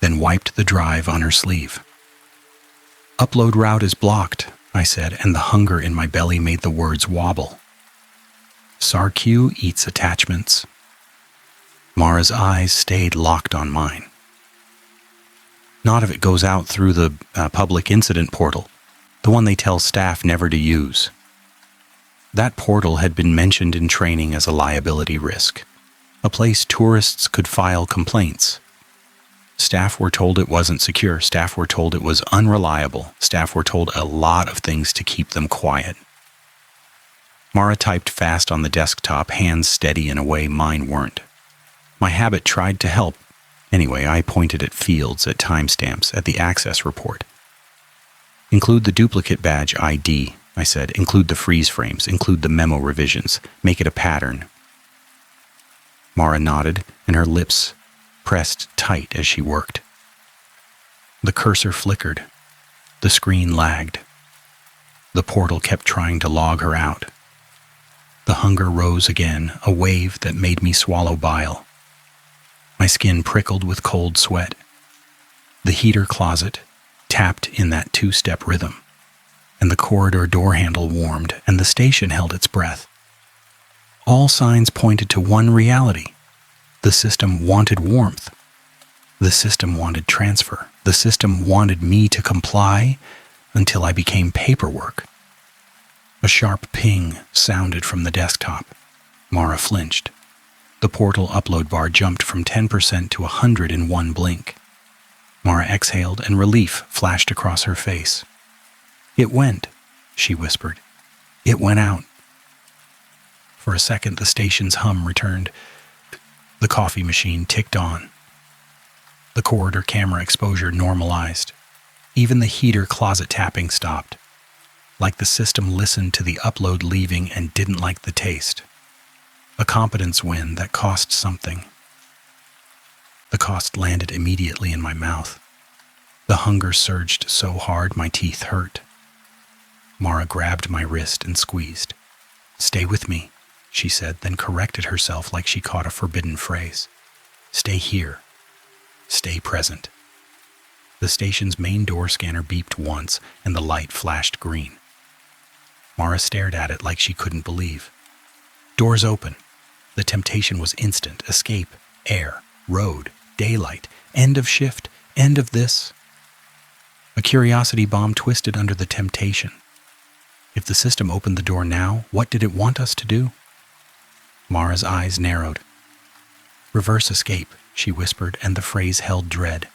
then wiped the drive on her sleeve. "Upload route is blocked," I said, and the hunger in my belly made the words wobble. "SARQ eats attachments." Mara's eyes stayed locked on mine. "Not if it goes out through the public incident portal, the one they tell staff never to use." That portal had been mentioned in training as a liability risk, a place tourists could file complaints. Staff were told it wasn't secure. Staff were told it was unreliable. Staff were told a lot of things to keep them quiet. Mara typed fast on the desktop, hands steady in a way mine weren't. My habit tried to help. Anyway, I pointed at fields, at timestamps, at the access report. "Include the duplicate badge ID," I said. "Include the freeze frames. Include the memo revisions. Make it a pattern." Mara nodded, and her lips pressed tight as she worked. The cursor flickered. The screen lagged. The portal kept trying to log her out. The hunger rose again, a wave that made me swallow bile. My skin prickled with cold sweat. The heater closet tapped in that two-step rhythm, and the corridor door handle warmed, and the station held its breath. All signs pointed to one reality. The system wanted warmth. The system wanted transfer. The system wanted me to comply until I became paperwork. A sharp ping sounded from the desktop. Mara flinched. The portal upload bar jumped from 10% to 100 in one blink. Mara exhaled, and relief flashed across her face. "It went," she whispered. "It went out." For a second, the station's hum returned. The coffee machine ticked on. The corridor camera exposure normalized. Even the heater closet tapping stopped, like the system listened to the upload leaving and didn't like the taste. A competence win that cost something. The cost landed immediately in my mouth. The hunger surged so hard my teeth hurt. Mara grabbed my wrist and squeezed. "Stay with me," she said, then corrected herself like she caught a forbidden phrase. "Stay here. Stay present." The station's main door scanner beeped once, and the light flashed green. Mara stared at it like she couldn't believe. Doors open. The temptation was instant. Escape, air, road, daylight, end of shift, end of this. A curiosity bomb twisted under the temptation. If the system opened the door now, what did it want us to do? Mara's eyes narrowed. "Reverse escape," she whispered, and the phrase held dread.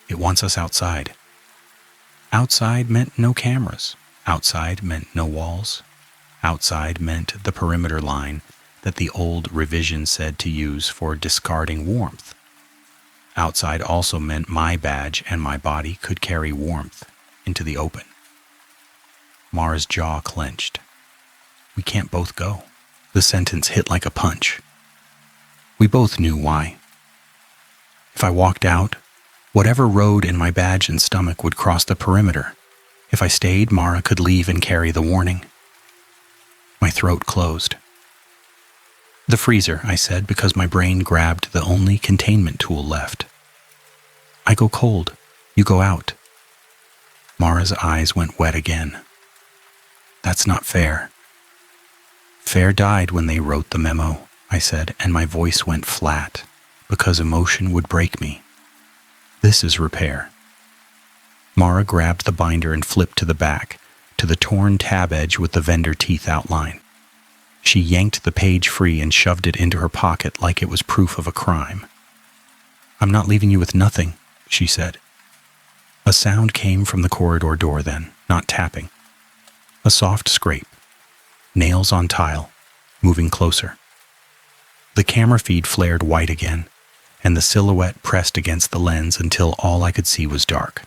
"It wants us outside." Outside meant no cameras. Outside meant no walls. Outside meant the perimeter line that the old revision said to use for discarding warmth. Outside also meant my badge and my body could carry warmth into the open. Mara's jaw clenched. "We can't both go." The sentence hit like a punch. We both knew why. If I walked out, whatever road in my badge and stomach would cross the perimeter. If I stayed, Mara could leave and carry the warning. My throat closed. "The freezer," I said, because my brain grabbed the only containment tool left. "I go cold. You go out." Mara's eyes went wet again. "That's not fair." "Fair died when they wrote the memo," I said, and my voice went flat, because emotion would break me. "This is repair." Mara grabbed the binder and flipped to the back, to the torn tab edge with the vendor teeth outline. She yanked the page free and shoved it into her pocket like it was proof of a crime. "I'm not leaving you with nothing," she said. A sound came from the corridor door then, not tapping. A soft scrape. Nails on tile, moving closer. The camera feed flared white again, and the silhouette pressed against the lens until all I could see was dark.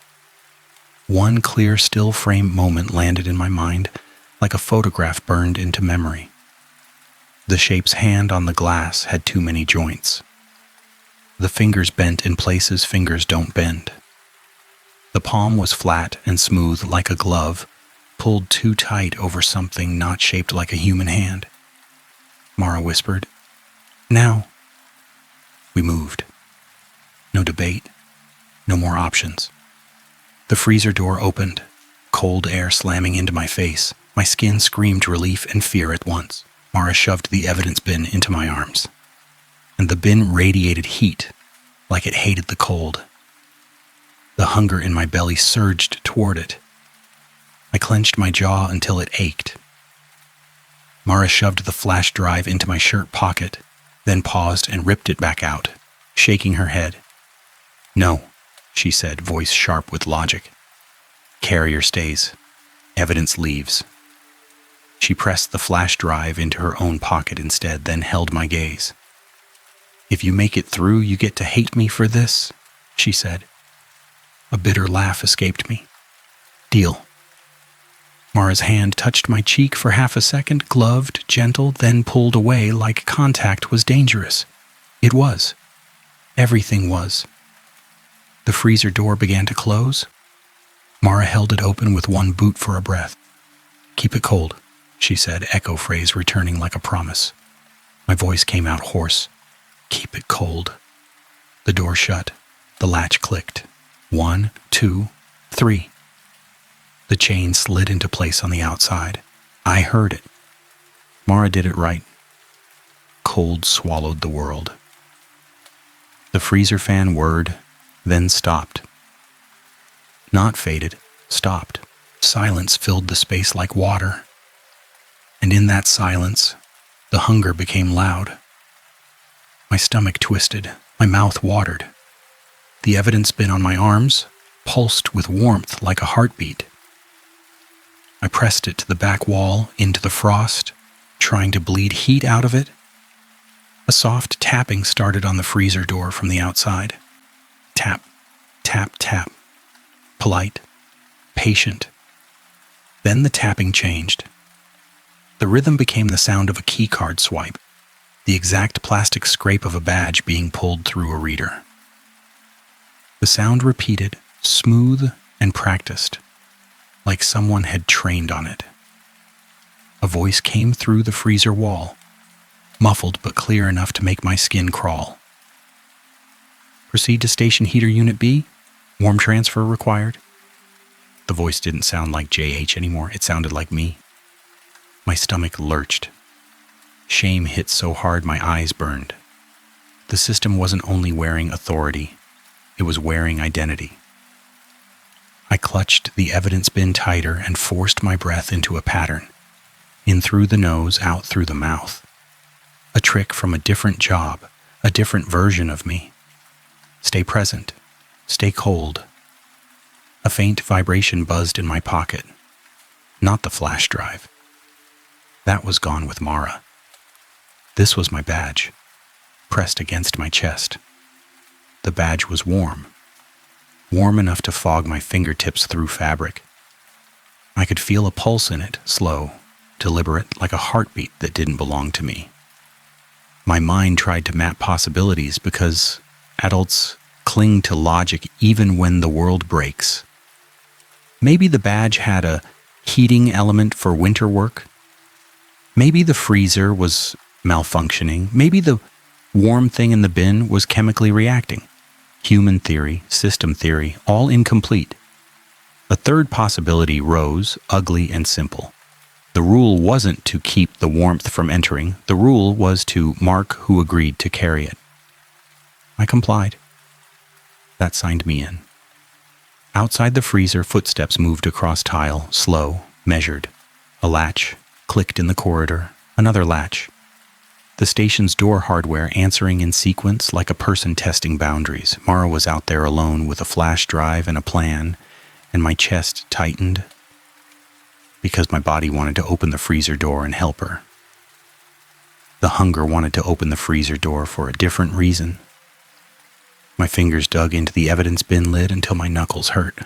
One clear still frame moment landed in my mind, like a photograph burned into memory. The shape's hand on the glass had too many joints. The fingers bent in places fingers don't bend. The palm was flat and smooth like a glove, pulled too tight over something not shaped like a human hand. Mara whispered, "Now." We moved. No debate, no more options. The freezer door opened, cold air slamming into my face. My skin screamed relief and fear at once. Mara shoved the evidence bin into my arms, and the bin radiated heat like it hated the cold. The hunger in my belly surged toward it. I clenched my jaw until it ached. Mara shoved the flash drive into my shirt pocket, then paused and ripped it back out, shaking her head. "No," she said, voice sharp with logic. "Carrier stays. Evidence leaves." She pressed the flash drive into her own pocket instead, then held my gaze. "If you make it through, you get to hate me for this," she said. A bitter laugh escaped me. "Deal." Mara's hand touched my cheek for half a second, gloved, gentle, then pulled away like contact was dangerous. It was. Everything was. The freezer door began to close. Mara held it open with one boot for a breath. "Keep it cold," she said, echo phrase returning like a promise. My voice came out hoarse. "Keep it cold." The door shut. The latch clicked. 1, 2, 3. The chain slid into place on the outside. I heard it. Mara did it right. Cold swallowed the world. The freezer fan whirred, then stopped. Not faded, stopped. Silence filled the space like water. And in that silence, the hunger became loud. My stomach twisted, my mouth watered. The evidence bin on my arms pulsed with warmth like a heartbeat. I pressed it to the back wall, into the frost, trying to bleed heat out of it. A soft tapping started on the freezer door from the outside. Tap, tap, tap. Polite, patient. Then the tapping changed. The rhythm became the sound of a keycard swipe, the exact plastic scrape of a badge being pulled through a reader. The sound repeated, smooth and practiced, like someone had trained on it. A voice came through the freezer wall, muffled but clear enough to make my skin crawl. Proceed to station heater unit B. Warm transfer required. The voice didn't sound like JH anymore. It sounded like me. My stomach lurched. Shame hit so hard my eyes burned. The system wasn't only wearing authority, it was wearing identity. I clutched the evidence bin tighter and forced my breath into a pattern. In through the nose, out through the mouth. A trick from a different job, a different version of me. Stay present. Stay cold. A faint vibration buzzed in my pocket. Not the flash drive. That was gone with Mara. This was my badge, pressed against my chest. The badge was warm. Warm enough to fog my fingertips through fabric. I could feel a pulse in it, slow, deliberate, like a heartbeat that didn't belong to me. My mind tried to map possibilities because adults cling to logic even when the world breaks. Maybe the badge had a heating element for winter work. Maybe the freezer was malfunctioning. Maybe the warm thing in the bin was chemically reacting. Human theory, system theory, all incomplete. A third possibility rose, ugly and simple. The rule wasn't to keep the warmth from entering. The rule was to mark who agreed to carry it. I complied. That signed me in. Outside the freezer, footsteps moved across tile, slow, measured. A latch clicked in the corridor, another latch. The station's door hardware answering in sequence like a person testing boundaries. Mara was out there alone with a flash drive and a plan, and my chest tightened because my body wanted to open the freezer door and help her. The hunger wanted to open the freezer door for a different reason. My fingers dug into the evidence bin lid until my knuckles hurt.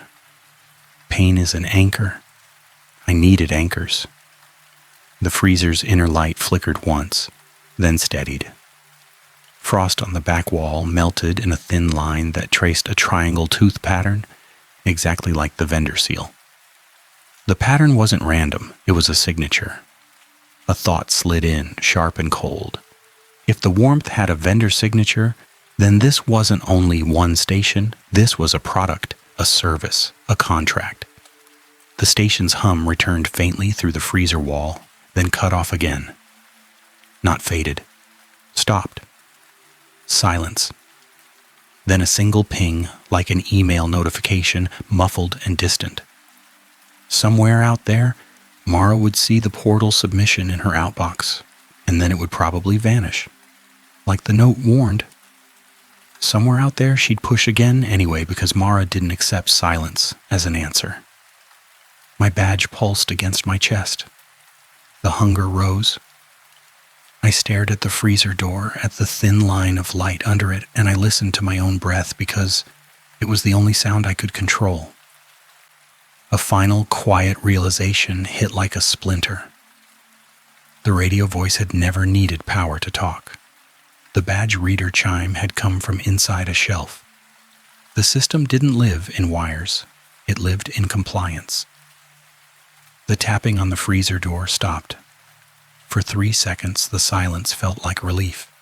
Pain is an anchor. I needed anchors. The freezer's inner light flickered once, then steadied. Frost on the back wall melted in a thin line that traced a triangle tooth pattern, exactly like the vendor seal. The pattern wasn't random, it was a signature. A thought slid in, sharp and cold. If the warmth had a vendor signature, then this wasn't only one station, this was a product, a service, a contract. The station's hum returned faintly through the freezer wall, then cut off again. Not faded. Stopped. Silence. Then a single ping, like an email notification, muffled and distant. Somewhere out there, Mara would see the portal submission in her outbox, and then it would probably vanish. Like the note warned. Somewhere out there, she'd push again anyway because Mara didn't accept silence as an answer. My badge pulsed against my chest. The hunger rose. I stared at the freezer door, at the thin line of light under it, and I listened to my own breath because it was the only sound I could control. A final, quiet realization hit like a splinter. The radio voice had never needed power to talk. The badge reader chime had come from inside a shelf. The system didn't live in wires. It lived in compliance. The tapping on the freezer door stopped. For 3 seconds, the silence felt like relief.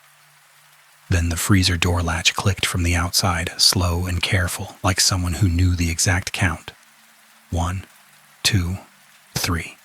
Then the freezer door latch clicked from the outside, slow and careful, like someone who knew the exact count. 1, 2, 3.